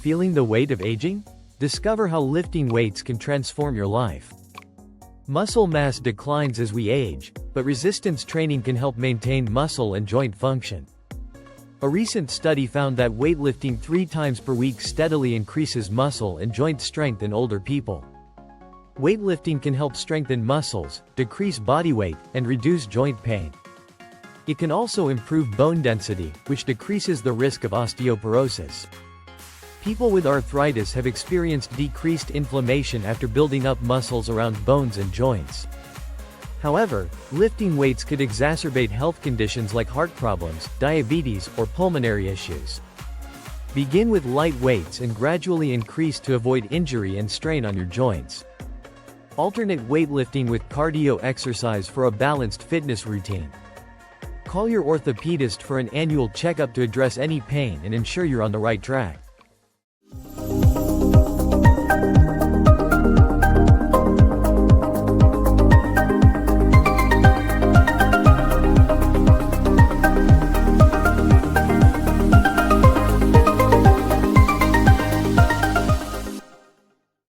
Feeling the weight of aging? Discover how lifting weights can transform your life. Muscle mass declines as we age, but resistance training can help maintain muscle and joint function. A recent study found that weightlifting 3 times per week steadily increases muscle and joint strength in older people. Weightlifting can help strengthen muscles, decrease body weight, and reduce joint pain. It can also improve bone density, which decreases the risk of osteoporosis. People with arthritis have experienced decreased inflammation after building up muscles around bones and joints. However, lifting weights could exacerbate health conditions like heart problems, diabetes, or pulmonary issues. Begin with light weights and gradually increase to avoid injury and strain on your joints. Alternate weightlifting with cardio exercise for a balanced fitness routine. Call your orthopedist for an annual checkup to address any pain and ensure you're on the right track.